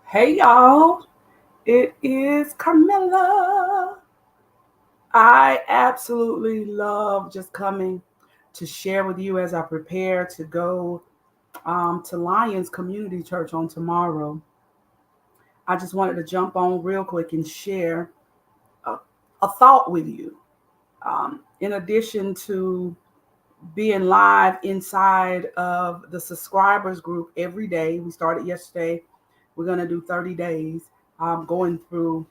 Hey y'all, it is Carmilla. I absolutely love just coming to share with you as I prepare to go to Lions Community Church on tomorrow. I just wanted to jump on real quick and share a, a thought with you. In addition to being live inside of the subscribers group every day, we started yesterday. We're going to do 30 days going through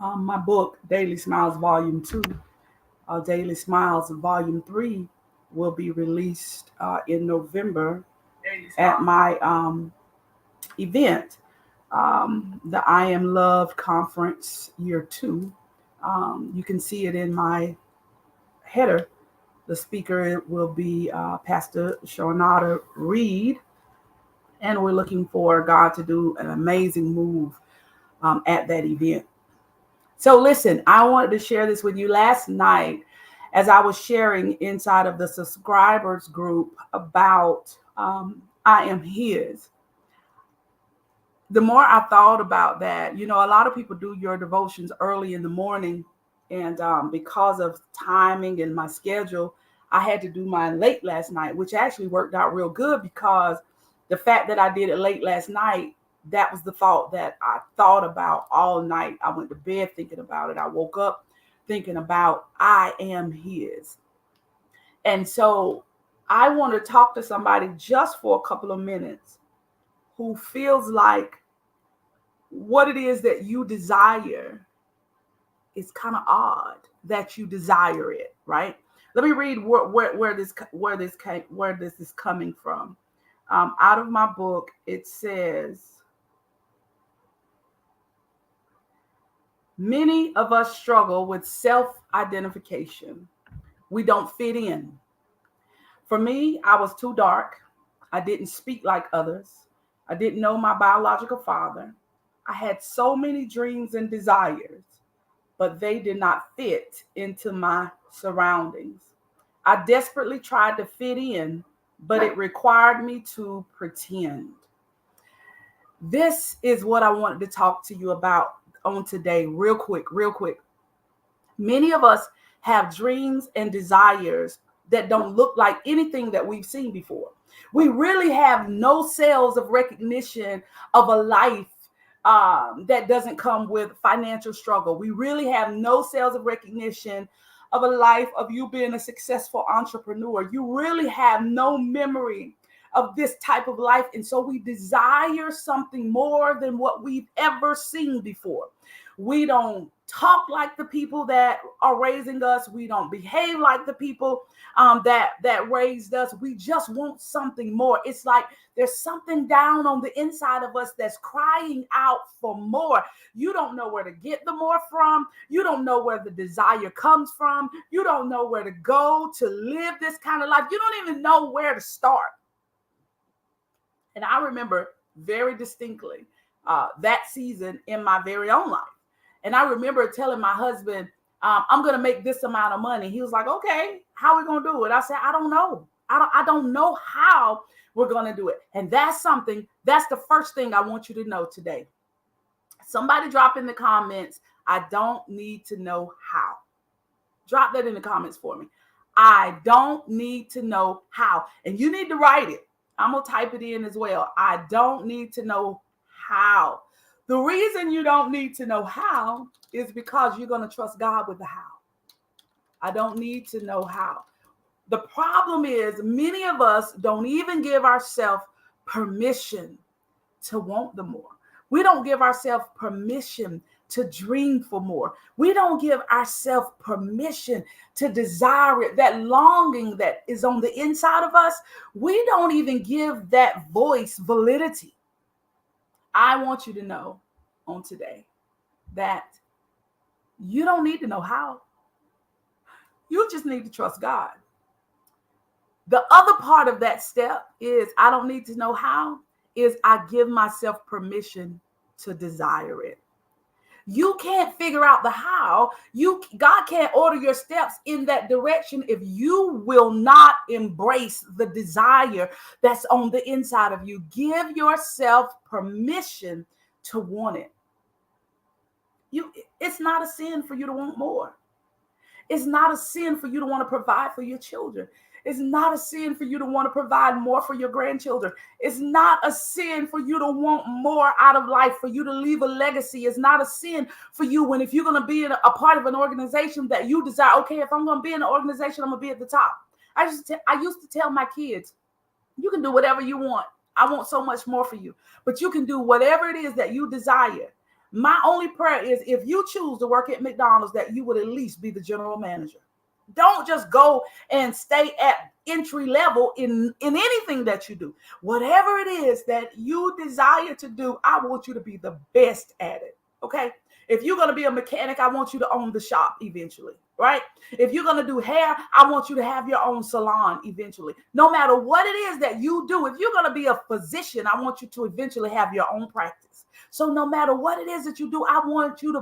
my book, Daily Smiles Volume 2. Daily Smiles Volume 3 will be released in November at my event, the I Am Love Conference Year 2. You can see it in my header. The speaker will be Pastor Shonada Reed, and we're looking for God to do an amazing move at that event. So listen, I wanted to share this with you last night as I was sharing inside of the subscribers group about I am his. The more I thought about that, a lot of people do your devotions early in the morning. And because of timing and my schedule, I had to do mine late last night, which actually worked out real good because the fact that I did it late last night, that was the thought that I thought about all night. I went to bed thinking about it. I woke up thinking about I am his. And so I want to talk to somebody just for a couple of minutes who feels like what it is that you desire is kind of odd that you desire it, right? Let me read where this is coming from. Out of my book, it says, many of us struggle with self-identification. We don't fit in. For me, I was too dark. I didn't speak like others. I didn't know my biological father. I had so many dreams and desires, but they did not fit into my surroundings. I desperately tried to fit in, but it required me to pretend. This is what I wanted to talk to you about on today, real quick, real quick. Many of us have dreams and desires that don't look like anything that we've seen before. We really have no sales of recognition of a life that doesn't come with financial struggle. We really have no sales of recognition of a life of you being a successful entrepreneur. You really have no memory of this type of life. And so we desire something more than what we've ever seen before. We don't talk like the people that are raising us. We don't behave like the people that raised us. We just want something more. It's like there's something down on the inside of us that's crying out for more. You don't know where to get the more from. You don't know where the desire comes from. You don't know where to go to live this kind of life. You don't even know where to start. And I remember very distinctly that season in my very own life. And I remember telling my husband, I'm going to make this amount of money. He was like, okay, how are we going to do it? I said, I don't know. I don't know how we're going to do it. And that's the first thing I want you to know today. Somebody drop in the comments, I don't need to know how. Drop that in the comments for me. I don't need to know how. And you need to write it. I'm going to type it in as well. I don't need to know how. The reason you don't need to know how is because you're going to trust God with the how. I don't need to know how. The problem is many of us don't even give ourselves permission to want the more. We don't give ourselves permission to dream for more. We don't give ourselves permission to desire it, that longing that is on the inside of us. We don't even give that voice validity. I want you to know on today that you don't need to know how. You just need to trust God. The other part of that step is I don't need to know how, is I give myself permission to desire it. You can't figure out the how. God can't order your steps in that direction if you will not embrace the desire that's on the inside of you. Give yourself permission to want it. It's not a sin for you to want more. It's not a sin for you to want to provide for your children. It's not a sin for you to want to provide more for your grandchildren. It's not a sin for you to want more out of life, for you to leave a legacy. It's not a sin for you if you're going to be a part of an organization that you desire. Okay, if I'm going to be in an organization, I'm going to be at the top. I used to tell my kids, you can do whatever you want. I want so much more for you, but you can do whatever it is that you desire. My only prayer is if you choose to work at McDonald's, that you would at least be the general manager. Don't just go and stay at entry level in anything that you do. Whatever it is that you desire to do, I want you to be the best at it. Okay? If you're going to be a mechanic, I want you to own the shop eventually, right? If you're going to do hair, I want you to have your own salon eventually. No matter what it is that you do, if you're going to be a physician, I want you to eventually have your own practice. So no matter what it is that you do, I want you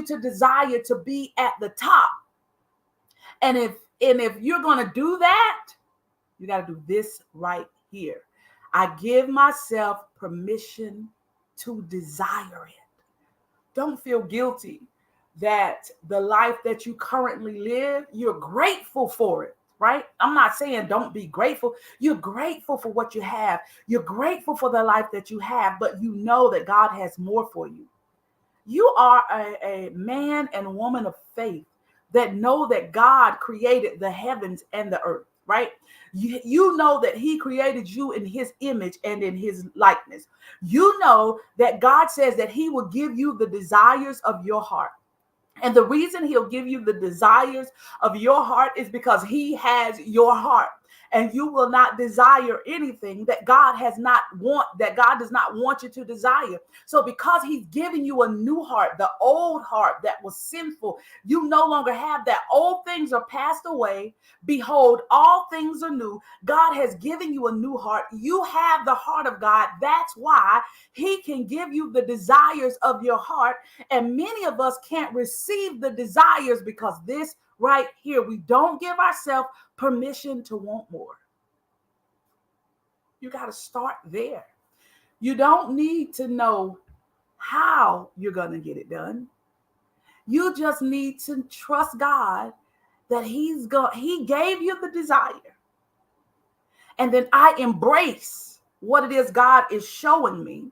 to desire to be at the top. And if you're going to do that, you got to do this right here. I give myself permission to desire it. Don't feel guilty that the life that you currently live, you're grateful for it, right? I'm not saying don't be grateful. You're grateful for what you have. You're grateful for the life that you have, but you know that God has more for you. You are a man and woman of faith that know that God created the heavens and the earth, right? You know that he created you in his image and in his likeness. You know that God says that he will give you the desires of your heart. And the reason he'll give you the desires of your heart is because he has your heart. And you will not desire anything that God does not want you to desire. So because he's giving you a new heart, the old heart that was sinful, you no longer have that. Old things are passed away. Behold, all things are new. God has given you a new heart. You have the heart of God. That's why he can give you the desires of your heart. And many of us can't receive the desires because this right here, we don't give ourselves permission to want more. You got to start there. You don't need to know how you're going to get it done. You just need to trust God that he gave you the desire. And then I embrace what it is God is showing me.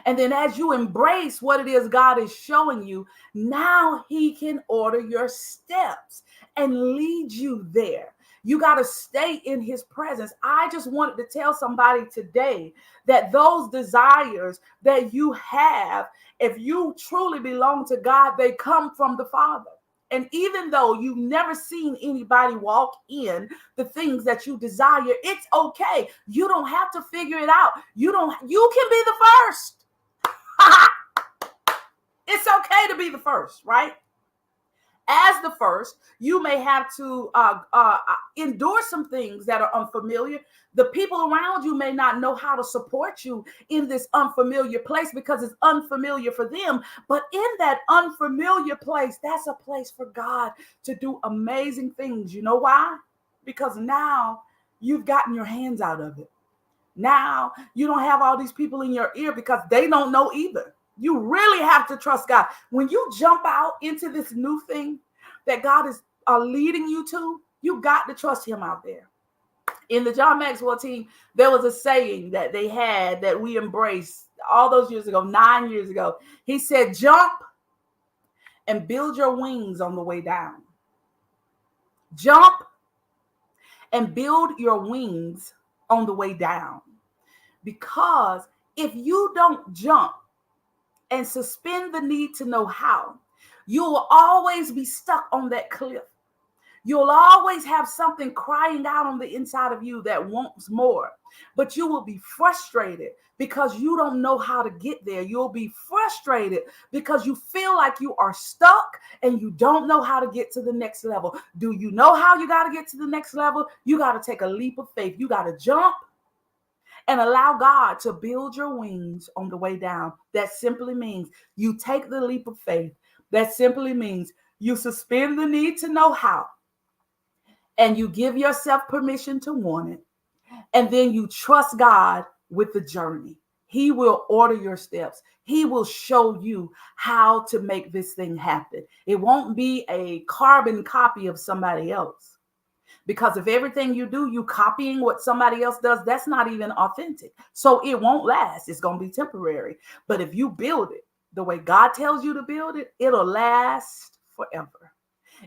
And then as you embrace what it is God is showing you, now he can order your steps and lead you there. You got to stay in his presence. I just wanted to tell somebody today that those desires that you have, if you truly belong to God, they come from the Father. And even though you've never seen anybody walk in the things that you desire, it's okay. You don't have to figure it out. You can be the first. It's okay to be the first, right? As the first, you may have to endure some things that are unfamiliar. The people around you may not know how to support you in this unfamiliar place because it's unfamiliar for them. But in that unfamiliar place, that's a place for God to do amazing things. You know why? Because now you've gotten your hands out of it. Now you don't have all these people in your ear because they don't know either. You really have to trust God. When you jump out into this new thing that God is leading you to, you got to trust him out there. In the John Maxwell team, there was a saying that they had that we embraced all those years ago, 9 years ago. He said, jump and build your wings on the way down. Jump and build your wings on the way down. Because if you don't jump and suspend the need to know how, you will always be stuck on that cliff. You'll always have something crying out on the inside of you that wants more, but you will be frustrated because you don't know how to get there. You'll be frustrated because you feel like you are stuck and you don't know how to get to the next level. Do you know how you got to get to the next level? You got to take a leap of faith. You got to jump and allow God to build your wings on the way down. That simply means you take the leap of faith. That simply means you suspend the need to know how, and you give yourself permission to want it. And then you trust God with the journey. He will order your steps. He will show you how to make this thing happen. It won't be a carbon copy of somebody else. Because if everything you do, you copying what somebody else does, that's not even authentic. So it won't last. It's going to be temporary. But if you build it the way God tells you to build it, it'll last forever.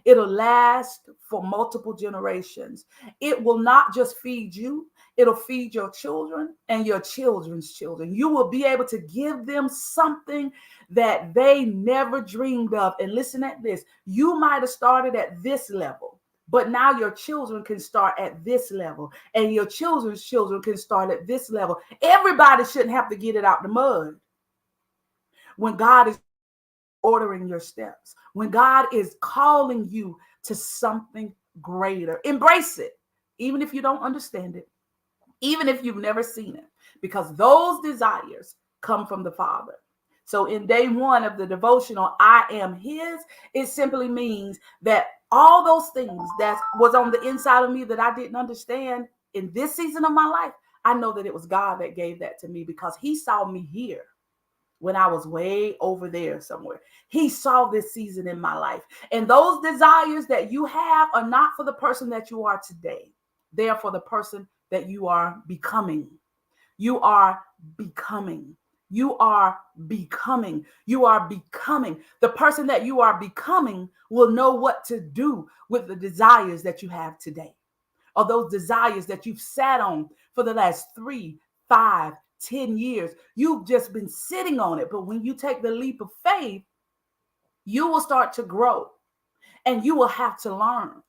It'll last for multiple generations. It will not just feed you, it'll feed your children and your children's children. You will be able to give them something that they never dreamed of. And listen at this, you might have started at this level, but now your children can start at this level, and your children's children can start at this level. Everybody shouldn't have to get it out the mud when God is ordering your steps, when God is calling you to something greater. Embrace it, even if you don't understand it, even if you've never seen it, because those desires come from the Father. So in day one of the devotional, I am his, it simply means that all those things that was on the inside of me that I didn't understand in this season of my life, I know that it was God that gave that to me, because he saw me here when I was way over there somewhere. He saw this season in my life. And those desires that you have are not for the person that you are today. They are for the person that you are becoming. You are becoming. You are becoming. You are becoming. The person that you are becoming will know what to do with the desires that you have today, or those desires that you've sat on for the last 3, 5, 10 years. You've just been sitting on it. But when you take the leap of faith, you will start to grow, and you will have to learn,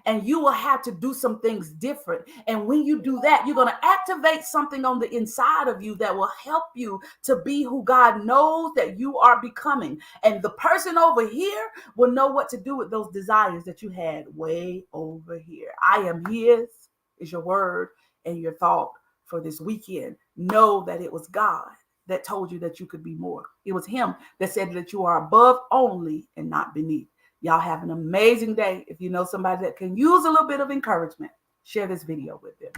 and you will have to do some things different. And when you do that, you're going to activate something on the inside of you that will help you to be who God knows that you are becoming. And the person over here will know what to do with those desires that you had way over here. I am his is your word and your thought for this weekend. Know that it was God that told you that you could be more. It was him that said that you are above only and not beneath. Y'all have an amazing day. If you know somebody that can use a little bit of encouragement, share this video with them.